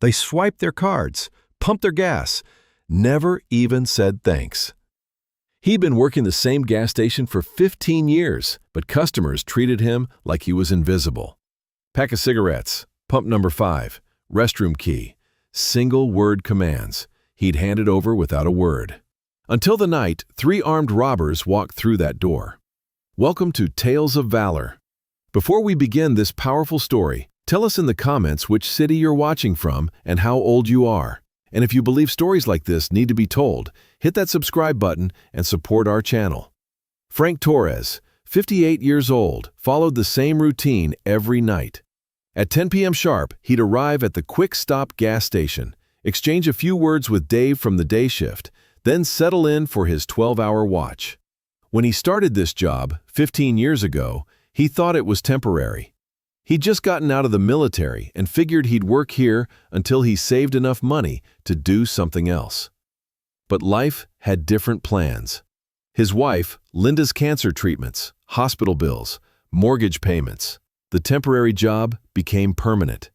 They swiped their cards, pumped their gas, never even said thanks. He'd been working the same gas station for 15 years, but customers treated him like he was invisible. Pack of cigarettes, pump number 5, restroom key, single-word commands. He'd hand it over without a word. Until the night, 3 armed robbers walked through that door. Welcome to Tales of Valor. Before we begin this powerful story, tell us in the comments which city you're watching from and how old you are. And if you believe stories like this need to be told, hit that subscribe button and support our channel. Frank Torres, 58 years old, followed the same routine every night. At 10 p.m. sharp, he'd arrive at the quick stop gas station, exchange a few words with Dave from the day shift, then settle in for his 12-hour watch. When he started this job 15 years ago, he thought it was temporary. He'd just gotten out of the military and figured he'd work here until he saved enough money to do something else. But life had different plans. His wife, Linda's cancer treatments, hospital bills, mortgage payments. The temporary job became permanent.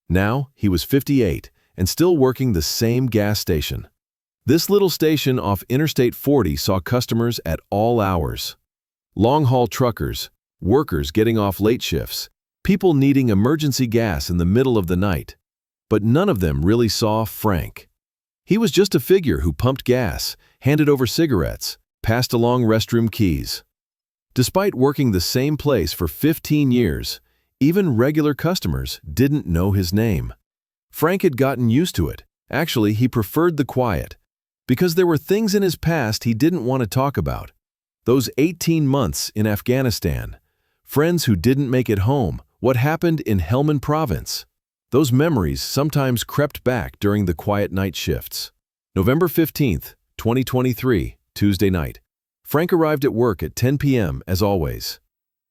Now he was 58 and still working the same gas station. This little station off Interstate 40 saw customers at all hours. Long-haul truckers, workers getting off late shifts, people needing emergency gas in the middle of the night. But none of them really saw Frank. He was just a figure who pumped gas, handed over cigarettes, passed along restroom keys. Despite working the same place for 15 years, even regular customers didn't know his name. Frank had gotten used to it. Actually, he preferred the quiet, because there were things in his past he didn't want to talk about. Those 18 months in Afghanistan, friends who didn't make it home, what happened in Helmand Province. Those memories sometimes crept back during the quiet night shifts. November 15th, 2023, Tuesday night. Frank arrived at work at 10 p.m. as always.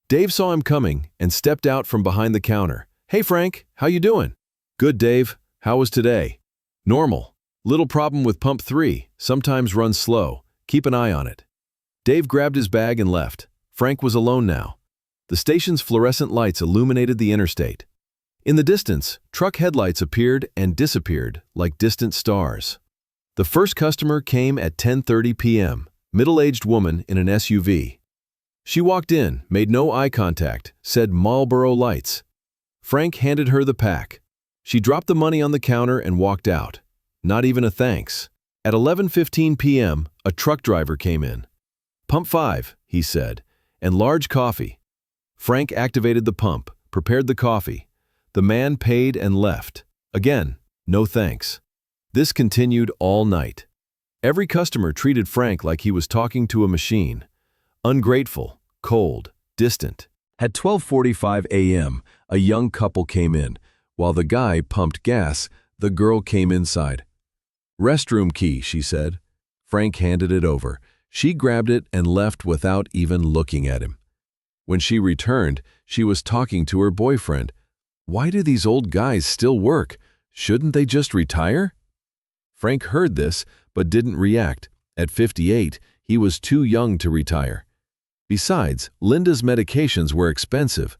Dave saw him coming and stepped out from behind the counter. "Hey Frank, how you doing?" "Good, Dave. How was today?" "Normal. Little problem with pump 3, sometimes runs slow. Keep an eye on it." Dave grabbed his bag and left. Frank was alone now. The station's fluorescent lights illuminated the interstate. In the distance, truck headlights appeared and disappeared like distant stars. The first customer came at 10:30 p.m., middle-aged woman in an SUV. She walked in, made no eye contact, said Marlboro Lights. Frank handed her the pack. She dropped the money on the counter and walked out. Not even a thanks. At 11:15 p.m., a truck driver came in. "Pump 5, he said, "and large coffee." Frank activated the pump, prepared the coffee. The man paid and left. Again, no thanks. This continued all night. Every customer treated Frank like he was talking to a machine. Ungrateful, cold, distant. At 12:45 a.m., a young couple came in. While the guy pumped gas, the girl came inside. "Restroom key," she said. Frank handed it over. She grabbed it and left without even looking at him. When she returned, she was talking to her boyfriend. "Why do these old guys still work? Shouldn't they just retire?" Frank heard this, but didn't react. At 58, he was too young to retire. Besides, Linda's medications were expensive.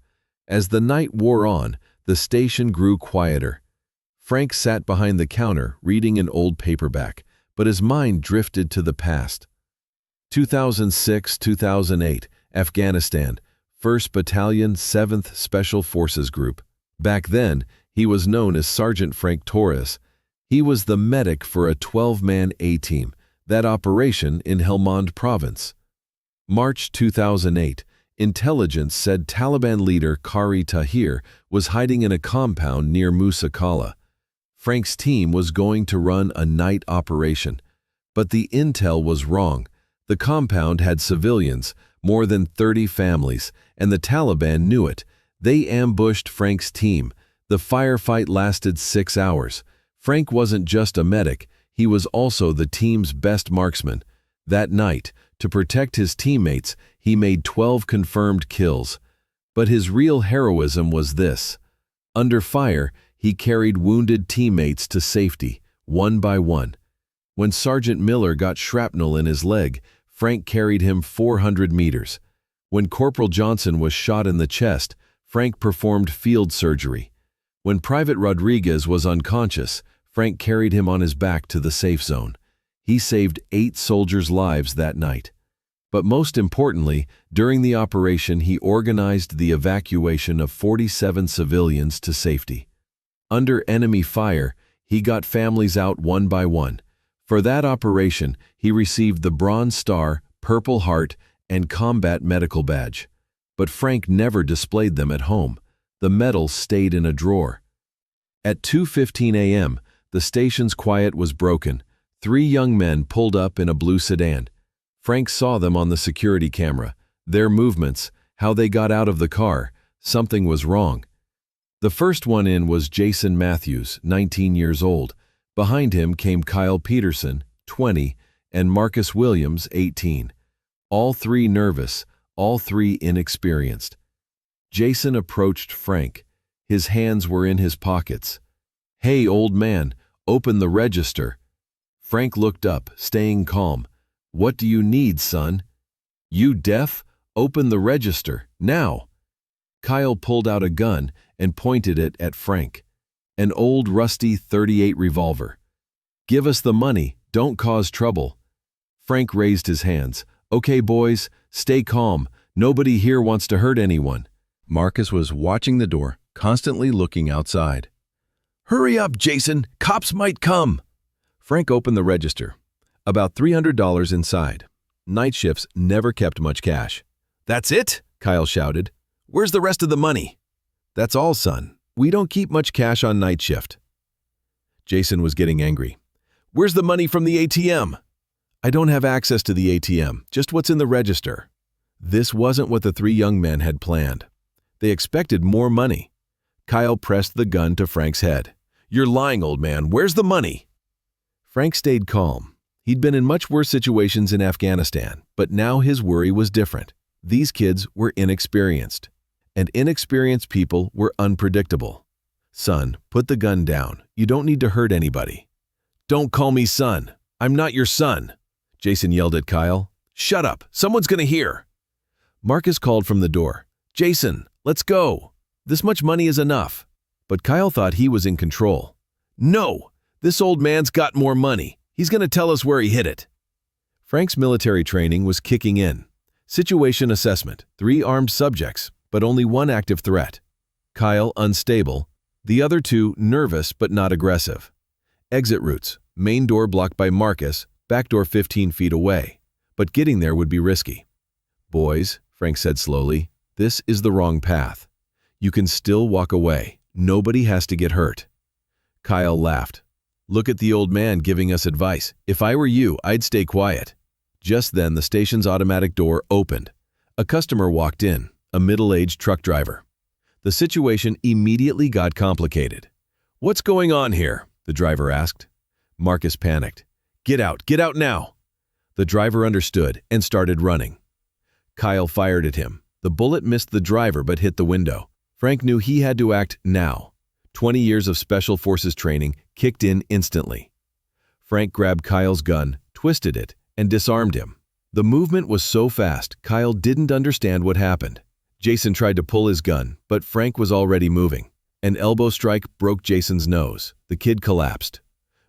As the night wore on, the station grew quieter. Frank sat behind the counter, reading an old paperback, but his mind drifted to the past. 2006-2008, Afghanistan, 1st Battalion, 7th Special Forces Group. Back then, he was known as Sergeant Frank Torres. He was the medic for a 12-man A-team, that operation in Helmand Province. March 2008, intelligence said Taliban leader Qari Tahir was hiding in a compound near Musa Qala. Frank's team was going to run a night operation, but the intel was wrong. The compound had civilians, more than 30 families, and the Taliban knew it. They ambushed Frank's team. The firefight lasted 6 hours. Frank wasn't just a medic, he was also the team's best marksman. That night, to protect his teammates, he made 12 confirmed kills. But his real heroism was this. Under fire, he carried wounded teammates to safety, one by one. When Sergeant Miller got shrapnel in his leg, Frank carried him 400 meters. When Corporal Johnson was shot in the chest, Frank performed field surgery. When Private Rodriguez was unconscious, Frank carried him on his back to the safe zone. He saved 8 soldiers' lives that night. But most importantly, during the operation, he organized the evacuation of 47 civilians to safety. Under enemy fire, he got families out one by one. For that operation, he received the Bronze Star, Purple Heart, and Combat Medical Badge. But Frank never displayed them at home. The medals stayed in a drawer. At 2:15 a.m., the station's quiet was broken. 3 young men pulled up in a blue sedan. Frank saw them on the security camera. Their movements, how they got out of the car, something was wrong. The first one in was Jason Matthews, 19 years old. Behind him came Kyle Peterson, 20, and Marcus Williams, 18. All 3 nervous, all 3 inexperienced. Jason approached Frank. His hands were in his pockets. "Hey, old man, open the register." Frank looked up, staying calm. "What do you need, son?" "You deaf? Open the register, now." Kyle pulled out a gun and pointed it at Frank. An old rusty .38 revolver. "Give us the money, don't cause trouble." Frank raised his hands. "Okay, boys, stay calm. Nobody here wants to hurt anyone." Marcus was watching the door, constantly looking outside. "Hurry up, Jason, cops might come." Frank opened the register. About $300 inside. Night shifts never kept much cash. "That's it?" Kyle shouted. "Where's the rest of the money?" "That's all, son. We don't keep much cash on night shift." Jason was getting angry. "Where's the money from the ATM?" "I don't have access to the ATM, just what's in the register." This wasn't what the 3 young men had planned. They expected more money. Kyle pressed the gun to Frank's head. "You're lying, old man. Where's the money?" Frank stayed calm. He'd been in much worse situations in Afghanistan, but now his worry was different. These kids were inexperienced, and inexperienced people were unpredictable. "Son, put the gun down. You don't need to hurt anybody." "Don't call me son. I'm not your son," Jason yelled at Kyle. "Shut up. Someone's gonna hear." Marcus called from the door. "Jason, let's go. This much money is enough." But Kyle thought he was in control. "No, this old man's got more money. He's going to tell us where he hid it." Frank's military training was kicking in. Situation assessment, 3 armed subjects, but only 1 active threat. Kyle unstable, the other 2 nervous but not aggressive. Exit routes, main door blocked by Marcus, back door 15 feet away. But getting there would be risky. "Boys," Frank said slowly, "this is the wrong path. You can still walk away. Nobody has to get hurt." Kyle laughed. "Look at the old man giving us advice. If I were you, I'd stay quiet." Just then, the station's automatic door opened. A customer walked in, a middle-aged truck driver. The situation immediately got complicated. "What's going on here?" the driver asked. Marcus panicked. Get out now." The driver understood and started running. Kyle fired at him. The bullet missed the driver but hit the window. Frank knew he had to act now. 20 years of Special Forces training kicked in instantly. Frank grabbed Kyle's gun, twisted it, and disarmed him. The movement was so fast, Kyle didn't understand what happened. Jason tried to pull his gun, but Frank was already moving. An elbow strike broke Jason's nose. The kid collapsed.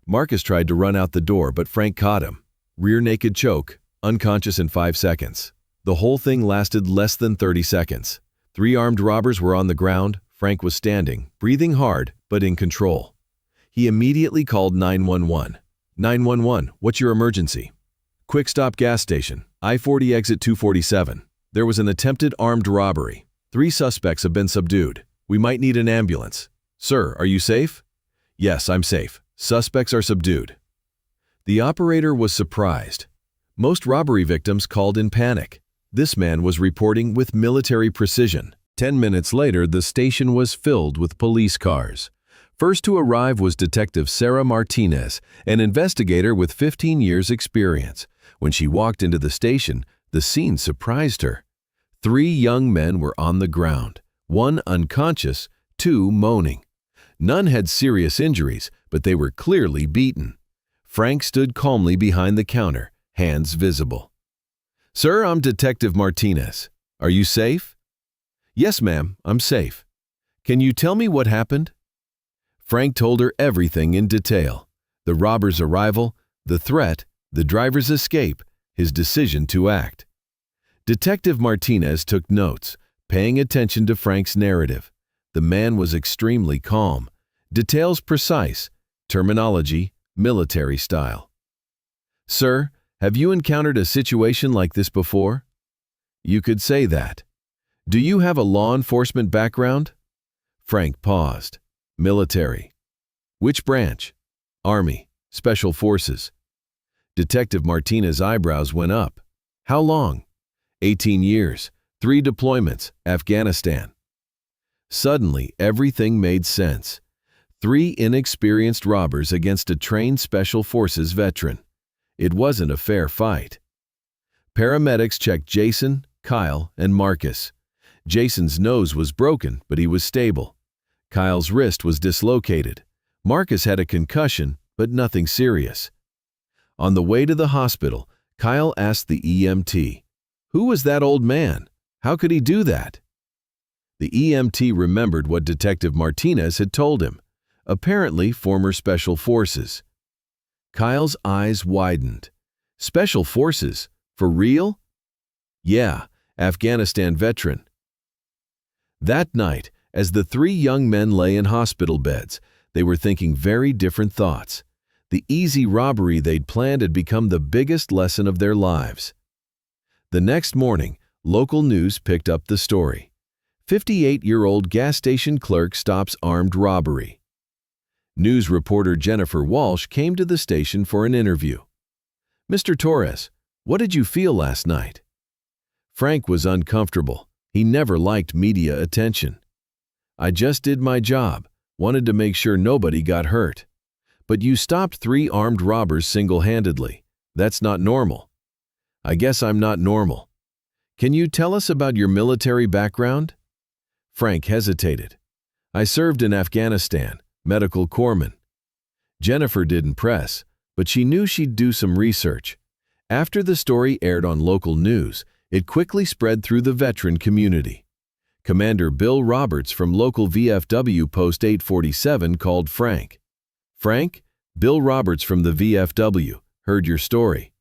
Marcus tried to run out the door, but Frank caught him. Rear naked choke, unconscious in 5 seconds. The whole thing lasted less than 30 seconds. 3 armed robbers were on the ground. Frank was standing, breathing hard, but in control. He immediately called 911. 911, what's your emergency? Quick stop gas station, I-40 exit 247. There was an attempted armed robbery. 3 suspects have been subdued. We might need an ambulance. Sir, are you safe? Yes, I'm safe. Suspects are subdued. The operator was surprised. Most robbery victims called in panic. This man was reporting with military precision. 10 minutes later, the station was filled with police cars. First to arrive was Detective Sarah Martinez, an investigator with 15 years' experience. When she walked into the station, the scene surprised her. 3 young men were on the ground, 1 unconscious, 2 moaning. None had serious injuries, but they were clearly beaten. Frank stood calmly behind the counter, hands visible. Sir, I'm Detective Martinez. Are you safe? Yes, ma'am, I'm safe. Can you tell me what happened? Frank told her everything in detail: the robber's arrival, the threat, the driver's escape, his decision to act. Detective Martinez took notes, paying attention to Frank's narrative. The man was extremely calm, details precise, terminology military style. "Sir, have you encountered a situation like this before?" "You could say that." "Do you have a law enforcement background?" Frank paused. "Military." "Which branch?" "Army, Special Forces." Detective Martinez's eyebrows went up. "How long?" 18 years, 3 deployments, Afghanistan." Suddenly, everything made sense. 3 inexperienced robbers against a trained Special Forces veteran. It wasn't a fair fight. Paramedics checked Jason, Kyle, and Marcus. Jason's nose was broken, but he was stable. Kyle's wrist was dislocated. Marcus had a concussion, but nothing serious. On the way to the hospital, Kyle asked the EMT, "Who was that old man? How could he do that?" The EMT remembered what Detective Martinez had told him. Apparently former Special Forces. Kyle's eyes widened. "Special Forces? For real?" "Yeah, Afghanistan veteran." That night, as the 3 young men lay in hospital beds, they were thinking very different thoughts. The easy robbery they'd planned had become the biggest lesson of their lives. The next morning, local news picked up the story. 58-year-old gas station clerk stops armed robbery. News reporter Jennifer Walsh came to the station for an interview. "Mr. Torres, what did you feel last night?" Frank was uncomfortable. He never liked media attention. "I just did my job, wanted to make sure nobody got hurt." "But you stopped 3 armed robbers single-handedly. That's not normal." "I guess I'm not normal." "Can you tell us about your military background?" Frank hesitated. "I served in Afghanistan, medical corpsman." Jennifer didn't press, but she knew she'd do some research. After the story aired on local news, it quickly spread through the veteran community. Commander Bill Roberts from local VFW Post 847 called Frank. "Frank, Bill Roberts from the VFW, heard your story."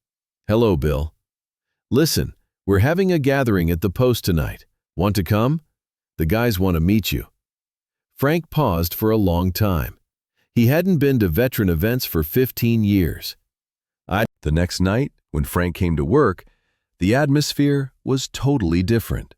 "Hello, Bill." "Listen, we're having a gathering at the post tonight. Want to come? The guys want to meet you." Frank paused for a long time. He hadn't been to veteran events for 15 years. The next night, when Frank came to work, the atmosphere was totally different.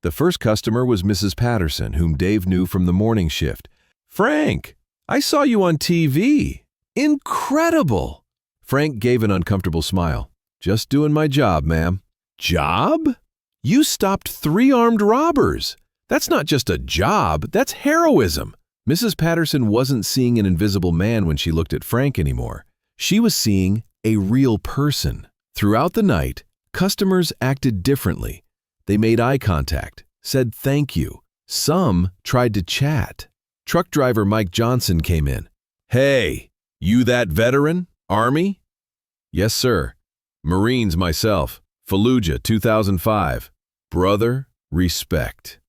The first customer was Mrs. Patterson, whom Dave knew from the morning shift. "Frank, I saw you on TV. Incredible!" Frank gave an uncomfortable smile. "Just doing my job, ma'am." "Job? You stopped 3 armed robbers. That's not just a job, that's heroism." Mrs. Patterson wasn't seeing an invisible man when she looked at Frank anymore. She was seeing a real person. Throughout the night, customers acted differently. They made eye contact, said thank you. Some tried to chat. Truck driver Mike Johnson came in. "Hey, you that veteran? Army?" "Yes, sir. Marines myself. Fallujah, 2005. Brother, respect."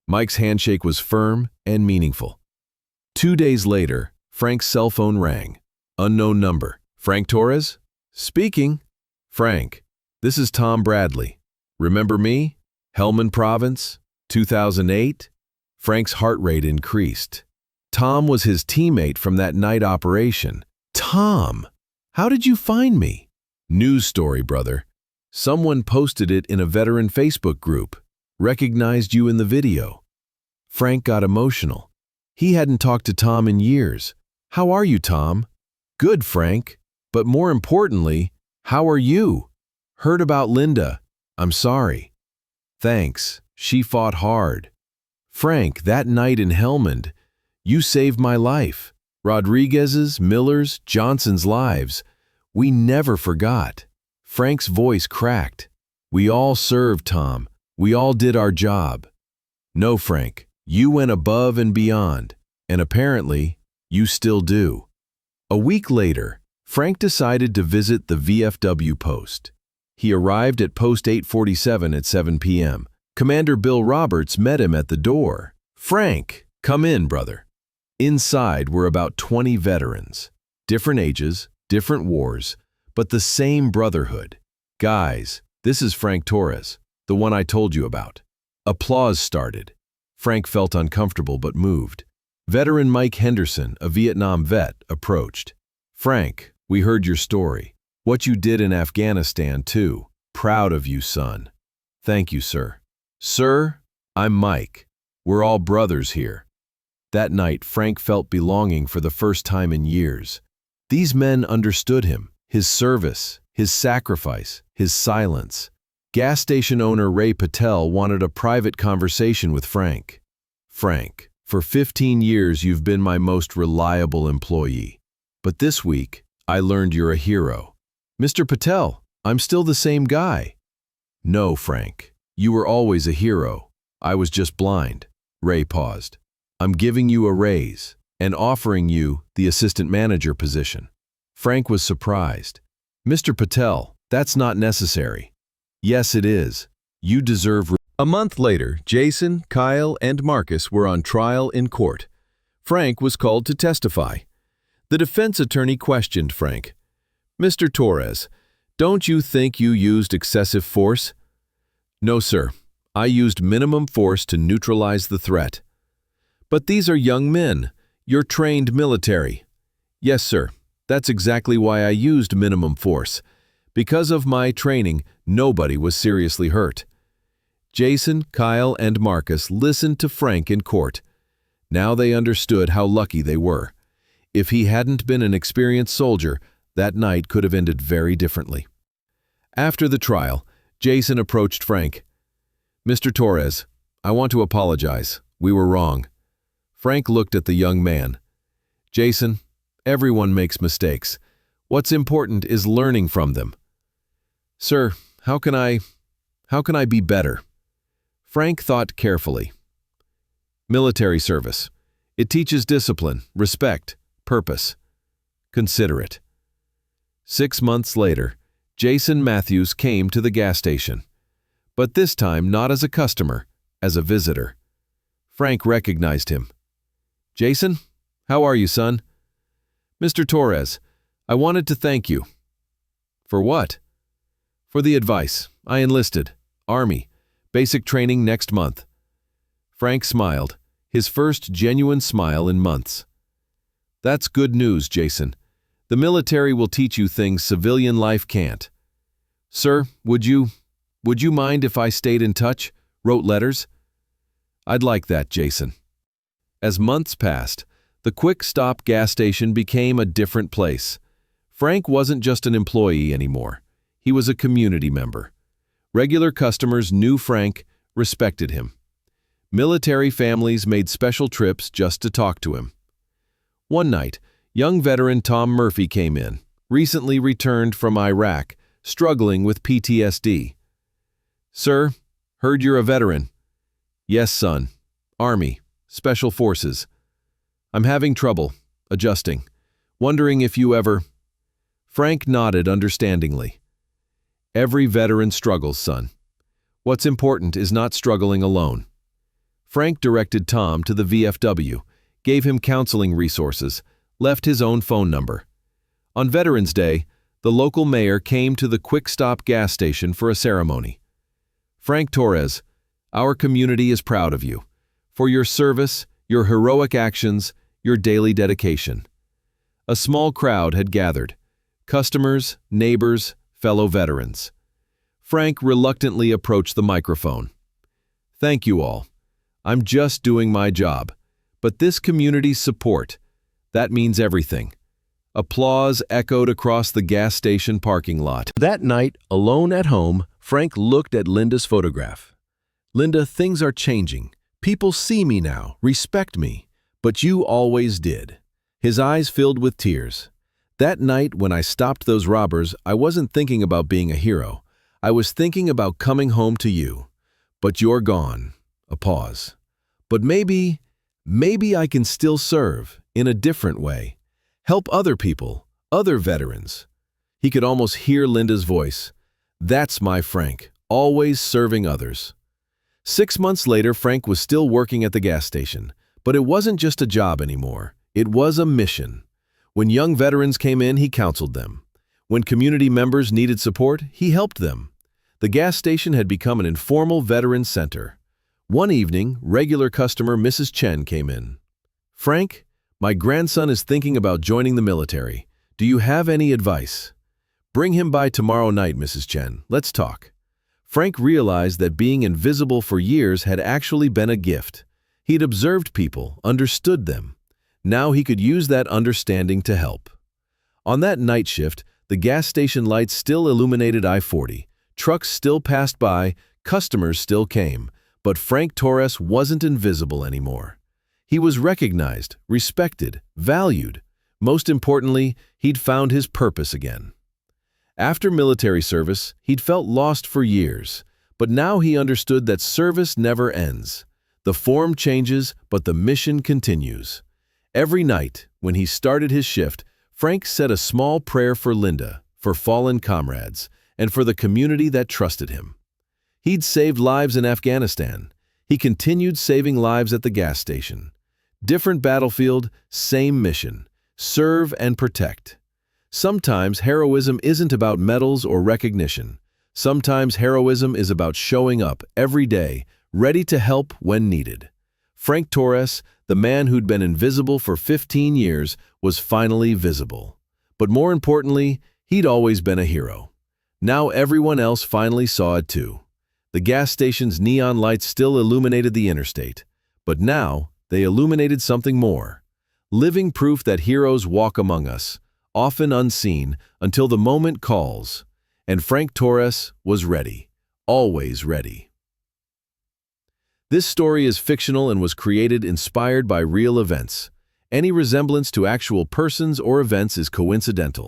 Mike's handshake was firm and meaningful. 2 days later, Frank's cell phone rang. Unknown number. "Frank Torres?" "Speaking." "Frank, this is Tom Bradley. Remember me? Helmand Province, 2008? Frank's heart rate increased. Tom was his teammate from that night operation. "Tom, how did you find me?" "News story, brother. Someone posted it in a veteran Facebook group. Recognized you in the video." Frank got emotional. He hadn't talked to Tom in years. "How are you, Tom?" "Good, Frank. But more importantly, how are you?" "Heard about Linda. I'm sorry." "Thanks. She fought hard." "Frank, that night in Helmand, you saved my life. Rodriguez's, Miller's, Johnson's lives. We never forgot." Frank's voice cracked. "We all served, Tom. We all did our job." "No, Frank, you went above and beyond, and apparently, you still do." A week later, Frank decided to visit the VFW post. He arrived at Post 847 at 7 p.m. Commander Bill Roberts met him at the door. "Frank, come in, brother." Inside were about 20 veterans, different ages, different wars, but the same brotherhood. "Guys, this is Frank Torres, the one I told you about." Applause started. Frank felt uncomfortable but moved. Veteran Mike Henderson, a Vietnam vet, approached. "Frank, we heard your story. What you did in Afghanistan, too. Proud of you, son." "Thank you, sir." "Sir, I'm Mike. We're all brothers here." That night, Frank felt belonging for the first time in years. These men understood him, his service, his sacrifice, his silence. Gas station owner Ray Patel wanted a private conversation with Frank. "Frank, for 15 years you've been my most reliable employee. But this week, I learned you're a hero." "Mr. Patel, I'm still the same guy." "No, Frank. You were always a hero. I was just blind." Ray paused. "I'm giving you a raise and offering you the assistant manager position." Frank was surprised. "Mr. Patel, that's not necessary." "Yes, it is. You deserve." A month later, Jason, Kyle, and Marcus were on trial in court. Frank was called to testify. The defense attorney questioned Frank. "Mr. Torres, don't you think you used excessive force?" "No, sir. I used minimum force to neutralize the threat." "But these are young men. You're trained military." "Yes, sir. That's exactly why I used minimum force. Because of my training, nobody was seriously hurt." Jason, Kyle, and Marcus listened to Frank in court. Now they understood how lucky they were. If he hadn't been an experienced soldier, that night could have ended very differently. After the trial, Jason approached Frank. "Mr. Torres, I want to apologize. We were wrong." Frank looked at the young man. "Jason, everyone makes mistakes. What's important is learning from them." "Sir, how can I be better?" Frank thought carefully. "Military service. It teaches discipline, respect, purpose. Consider it." 6 months later, Jason Matthews came to the gas station. But this time not as a customer, as a visitor. Frank recognized him. "Jason, how are you, son?" "Mr. Torres, I wanted to thank you." "For what?" "For the advice. I enlisted. Army. Basic training next month." Frank smiled, his first genuine smile in months. "That's good news, Jason. The military will teach you things civilian life can't." "Sir, would you mind if I stayed in touch, wrote letters?" "I'd like that, Jason." As months passed, the Quick Stop gas station became a different place. Frank wasn't just an employee anymore. He was a community member. Regular customers knew Frank, respected him. Military families made special trips just to talk to him. One night, young veteran Tom Murphy came in, recently returned from Iraq, struggling with PTSD. "Sir, heard you're a veteran." "Yes, son. Army, Special Forces. I'm having trouble, adjusting. Wondering if you ever—" Frank nodded understandingly. "Every veteran struggles, son. What's important is not struggling alone." Frank directed Tom to the VFW, gave him counseling resources, left his own phone number. On Veterans Day, the local mayor came to the Quick Stop gas station for a ceremony. "Frank Torres, our community is proud of you, for your service, your heroic actions, your daily dedication." A small crowd had gathered. Customers, neighbors, fellow veterans. Frank reluctantly approached the microphone. "Thank you all. I'm just doing my job. But this community's support, that means everything." Applause echoed across the gas station parking lot. That night, alone at home, Frank looked at Linda's photograph. "Linda, things are changing. People see me now, respect me. But you always did." His eyes filled with tears. "That night when I stopped those robbers, I wasn't thinking about being a hero. I was thinking about coming home to you. But you're gone." A pause. "But maybe I can still serve, in a different way. Help other people, other veterans." He could almost hear Linda's voice. "That's my Frank, always serving others." 6 months later, Frank was still working at the gas station. But it wasn't just a job anymore. It was a mission. When young veterans came in, he counseled them. When community members needed support, he helped them. The gas station had become an informal veteran center. One evening, regular customer Mrs. Chen came in. "Frank, my grandson is thinking about joining the military. Do you have any advice?" "Bring him by tomorrow night, Mrs. Chen. Let's talk." Frank realized that being invisible for years had actually been a gift. He'd observed people, understood them. Now he could use that understanding to help. On that night shift, the gas station lights still illuminated I-40. Trucks still passed by, customers still came, but Frank Torres wasn't invisible anymore. He was recognized, respected, valued. Most importantly, he'd found his purpose again. After military service, he'd felt lost for years, but now he understood that service never ends. The form changes, but the mission continues. Every night, when he started his shift, Frank said a small prayer for Linda, for fallen comrades, and for the community that trusted him. He'd saved lives in Afghanistan. He continued saving lives at the gas station. Different battlefield, same mission. Serve and protect. Sometimes heroism isn't about medals or recognition. Sometimes heroism is about showing up every day, ready to help when needed. Frank Torres, the man who'd been invisible for 15 years, was finally visible. But more importantly, he'd always been a hero. Now everyone else finally saw it too. The gas station's neon lights still illuminated the interstate, but now they illuminated something more. Living proof that heroes walk among us, often unseen, until the moment calls. And Frank Torres was ready, always ready. This story is fictional and was created inspired by real events. Any resemblance to actual persons or events is coincidental.